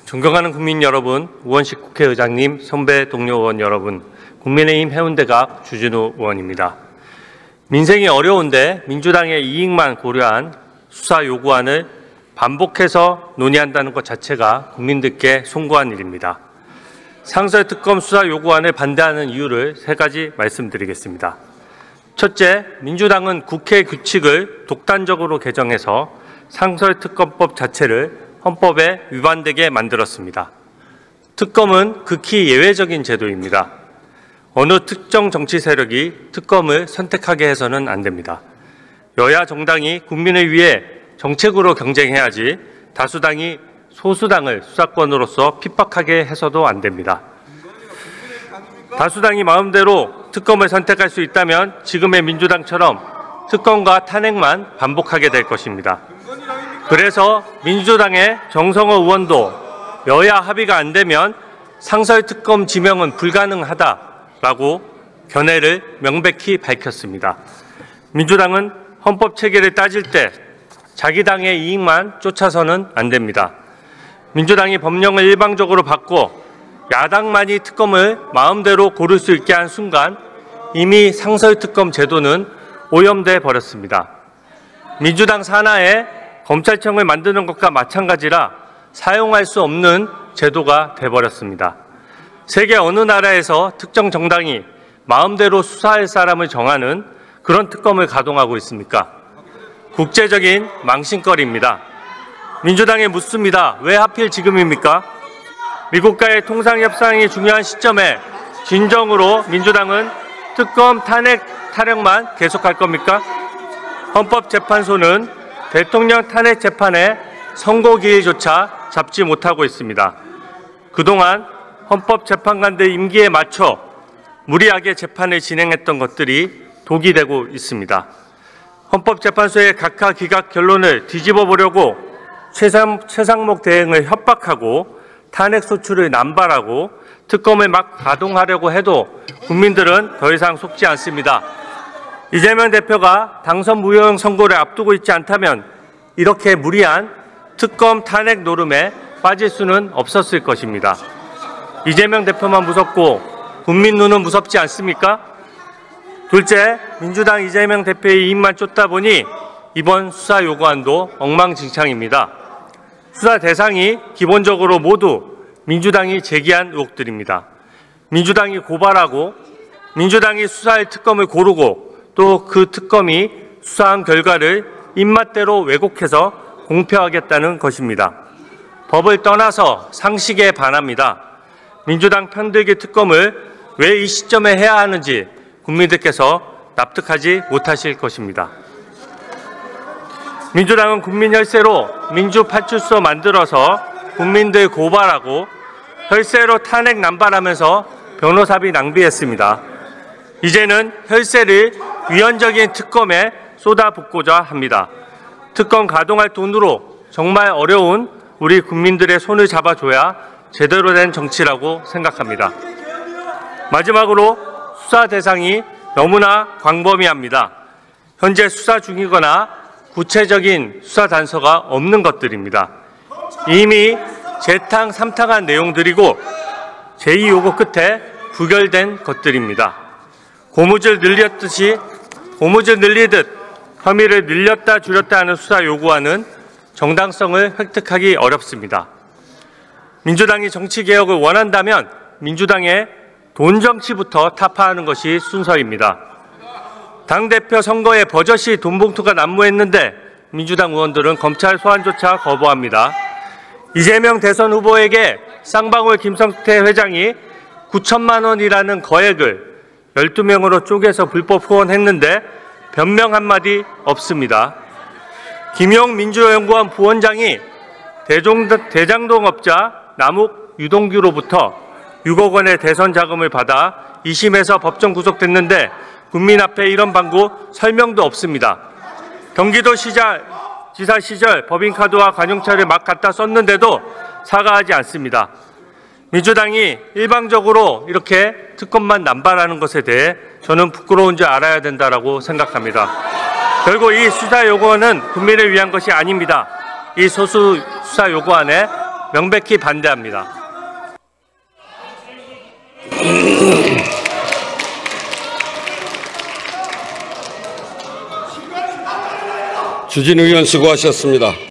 존경하는 국민 여러분, 우원식 국회의장님, 선배 동료 의원 여러분, 국민의힘 해운대갑 주진우 의원입니다. 민생이 어려운데 민주당의 이익만 고려한 수사 요구안을 반복해서 논의한다는 것 자체가 국민들께 송구한 일입니다. 상설특검 수사 요구안을 반대하는 이유를 세 가지 말씀드리겠습니다. 첫째, 민주당은 국회 규칙을 독단적으로 개정해서 상설특검법 자체를 헌법에 위반되게 만들었습니다. 특검은 극히 예외적인 제도입니다. 어느 특정 정치 세력이 특검을 선택하게 해서는 안 됩니다. 여야 정당이 국민을 위해 정책으로 경쟁해야지 다수당이 소수당을 수사권으로서 핍박하게 해서도 안 됩니다. 다수당이 마음대로 특검을 선택할 수 있다면 지금의 민주당처럼 특검과 탄핵만 반복하게 될 것입니다. 그래서 민주당의 정성호 의원도 여야 합의가 안 되면 상설특검 지명은 불가능하다라고 견해를 명백히 밝혔습니다. 민주당은 헌법 체계를 따질 때 자기 당의 이익만 쫓아서는 안 됩니다. 민주당이 법령을 일방적으로 바꿔 야당만이 특검을 마음대로 고를 수 있게 한 순간 이미 상설특검 제도는 오염돼 버렸습니다. 민주당 산하에 검찰청을 만드는 것과 마찬가지라 사용할 수 없는 제도가 돼버렸습니다. 세계 어느 나라에서 특정 정당이 마음대로 수사할 사람을 정하는 그런 특검을 가동하고 있습니까? 국제적인 망신거리입니다. 민주당에 묻습니다. 왜 하필 지금입니까? 미국과의 통상협상이 중요한 시점에 진정으로 민주당은 특검 탄핵 타령만 계속할 겁니까? 헌법재판소는 대통령 탄핵 재판의 선고 기일조차 잡지 못하고 있습니다. 그동안 헌법재판관들 임기에 맞춰 무리하게 재판을 진행했던 것들이 독이 되고 있습니다. 헌법재판소의 각하 기각 결론을 뒤집어 보려고 최상목 대행을 협박하고 탄핵 소추를 남발하고 특검을 막 가동하려고 해도 국민들은 더 이상 속지 않습니다. 이재명 대표가 당선 무효형 선고를 앞두고 있지 않다면 이렇게 무리한 특검 탄핵 노름에 빠질 수는 없었을 것입니다. 이재명 대표만 무섭고 국민 눈은 무섭지 않습니까? 둘째, 민주당 이재명 대표의 이익만 쫓다 보니 이번 수사 요구안도 엉망진창입니다. 수사 대상이 기본적으로 모두 민주당이 제기한 의혹들입니다. 민주당이 고발하고 민주당이 수사할 특검을 고르고 또 그 특검이 수사한 결과를 입맛대로 왜곡해서 공표하겠다는 것입니다. 법을 떠나서 상식에 반합니다. 민주당 편들기 특검을 왜 이 시점에 해야 하는지 국민들께서 납득하지 못하실 것입니다. 민주당은 국민 혈세로 민주파출소 만들어서 국민들 고발하고 혈세로 탄핵 남발하면서 변호사비 낭비했습니다. 이제는 혈세를 위헌적인 특검에 쏟아붓고자 합니다. 특검 가동할 돈으로 정말 어려운 우리 국민들의 손을 잡아줘야 제대로 된 정치라고 생각합니다. 마지막으로 수사 대상이 너무나 광범위합니다. 현재 수사 중이거나 구체적인 수사 단서가 없는 것들입니다. 이미 재탕, 삼탕한 내용들이고 제2 요구 끝에 부결된 것들입니다. 고무줄 늘리듯 혐의를 늘렸다 줄였다 하는 수사 요구안은 정당성을 획득하기 어렵습니다. 민주당이 정치개혁을 원한다면 민주당의 돈 정치부터 타파하는 것이 순서입니다. 당대표 선거에 버젓이 돈 봉투가 난무했는데 민주당 의원들은 검찰 소환조차 거부합니다. 이재명 대선 후보에게 쌍방울 김성태 회장이 9천만 원이라는 거액을 12명으로 쪼개서 불법 후원했는데 변명 한마디 없습니다. 김용 민주연구원 부원장이 대장동업자 남욱 유동규로부터 6억 원의 대선 자금을 받아 2심에서 법정 구속됐는데 국민 앞에 이런 방구 설명도 없습니다. 경기도지사 시절 법인카드와 관용차를 막 갖다 썼는데도 사과하지 않습니다. 민주당이 일방적으로 이렇게 특검만 남발하는 것에 대해 저는 부끄러운 줄 알아야 된다고 생각합니다. 결국 이 수사 요구안은 국민을 위한 것이 아닙니다. 이 소수 수사 요구안에 명백히 반대합니다. 주진 의원 수고하셨습니다.